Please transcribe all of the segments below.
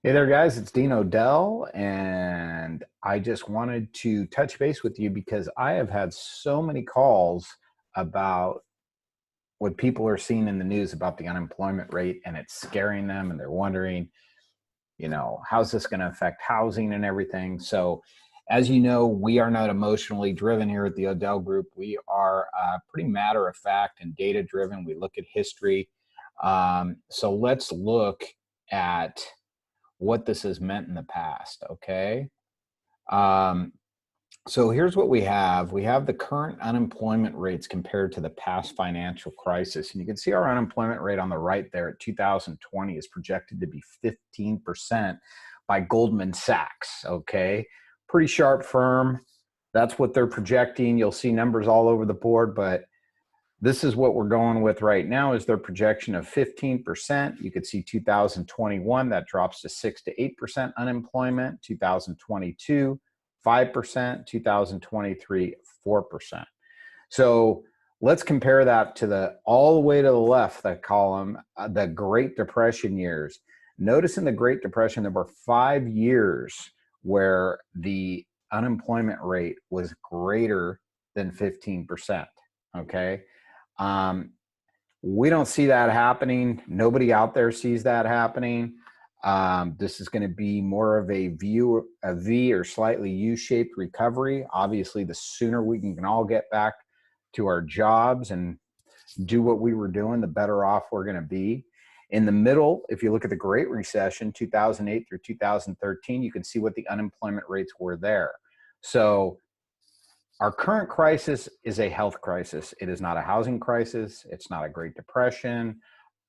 Hey there, guys. It's Dean Odell, and I just wanted to touch base with you because I have had so many calls about what people are seeing in the news about the unemployment rate, and it's scaring them, and they're wondering, how's this going to affect housing and everything. So, as you know, we are not emotionally driven here at the Odell Group. We are pretty matter of fact and data driven. We look at history. So, let's look at what this has meant in the past, okay? Um, so here's what we have. We have the current unemployment rates compared to the past financial crisis. And you can see our unemployment rate on the right there at 2020 is projected to be 15% by Goldman Sachs, okay? Pretty sharp firm. That's what they're projecting. You'll see numbers all over the board, but this is what we're going with right now is their projection of 15%. You could see 2021, that drops to 6 to 8% unemployment. 2022, 5%. 2023, 4%. So let's compare that to the all the way to the left, that column, the Great Depression years. Notice in the Great Depression, there were 5 years where the unemployment rate was greater than 15%, okay? Um, we don't see that happening. Nobody out there sees that happening. This is going to be more of a V or slightly U-shaped recovery. Obviously, the sooner we can all get back to our jobs and do what we were doing, the better off we're going to be. In the middle, if you look at the Great Recession, 2008 through 2013, you can see what the unemployment rates were there. So our current crisis is a health crisis. It is not a housing crisis. It's not a Great Depression.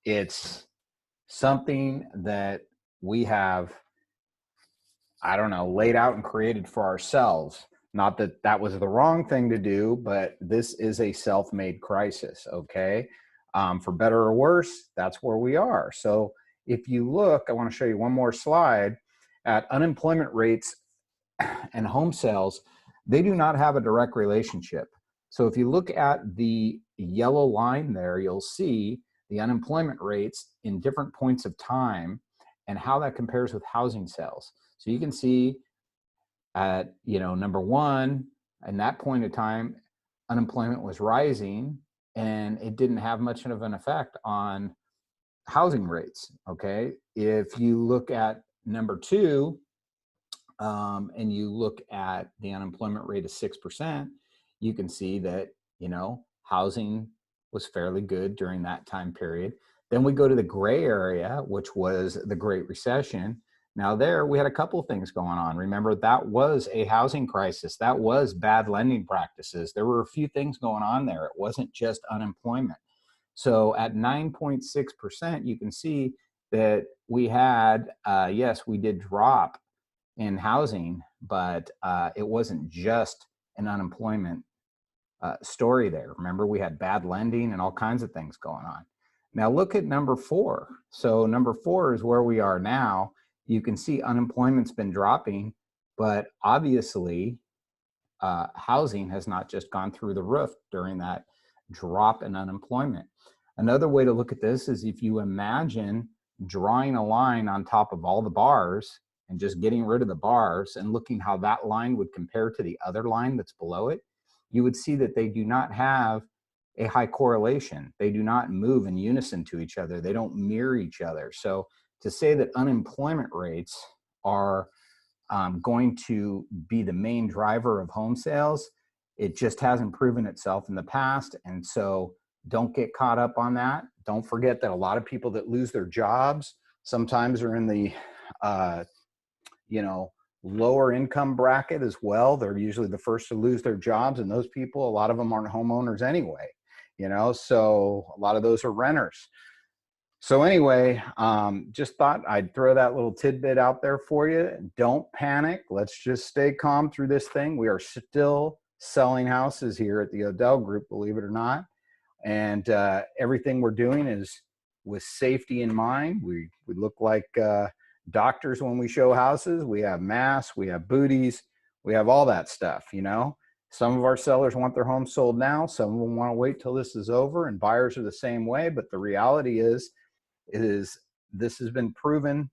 It's something that we have, I don't know, laid out and created for ourselves. Not that that was the wrong thing to do, but this is a self-made crisis, okay? For better or worse, that's where we are. So if you look, I want to show you one more slide at unemployment rates and home sales. They do not have a direct relationship. So if you look at the yellow line there, you'll see the unemployment rates in different points of time and how that compares with housing sales. So you can see at, number one, in that point of time, unemployment was rising and it didn't have much of an effect on housing rates, okay? If you look at number two, and you look at the unemployment rate of 6%, you can see that, housing was fairly good during that time period. Then we go to the gray area, which was the Great Recession. Now there we had a couple of things going on. Remember, that was a housing crisis. That was bad lending practices. There were a few things going on there. It wasn't just unemployment. So at 9.6%, you can see that we had, yes, we did drop in housing, but it wasn't just an unemployment story there. Remember, we had bad lending and all kinds of things going on. Now look at number four. So number four is where we are now. You can see unemployment's been dropping, but obviously housing has not just gone through the roof during that drop in unemployment. Another way to look at this is if you imagine drawing a line on top of all the bars and just getting rid of the bars and looking how that line would compare to the other line that's below it, you would see that they do not have a high correlation. They do not move in unison to each other. They don't mirror each other. So to say that unemployment rates are going to be the main driver of home sales, it just hasn't proven itself in the past. And so don't get caught up on that. Don't forget that a lot of people that lose their jobs sometimes are in the lower income bracket as well. They're usually the first to lose their jobs, and those people, a lot of them aren't homeowners anyway, so a lot of those are renters. So anyway, just thought I'd throw that little tidbit out there for you. Don't panic. Let's just stay calm through this thing. We are still selling houses here at the Odell Group, believe it or not. And everything we're doing is with safety in mind. We look like doctors when we show houses. We have masks, we have booties, we have all that stuff, Some of our sellers want their homes sold now. Some of them want to wait till this is over, and buyers are the same way. But the reality is this has been proven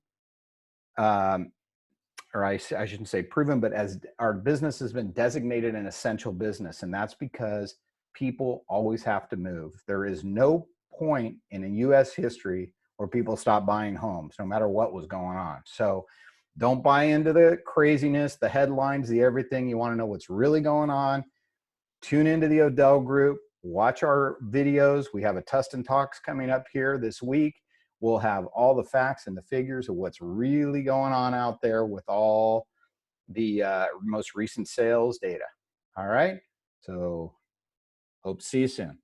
um, or I shouldn't say proven, but as our business has been designated an essential business. And that's because people always have to move. There is no point in US history where people stopped buying homes, no matter what was going on. So don't buy into the craziness, the headlines, the everything. You want to know what's really going on. Tune into the Odell Group, watch our videos. We have a Tustin Talks coming up here this week. We'll have all the facts and the figures of what's really going on out there with all the most recent sales data. All right. So hope to see you soon.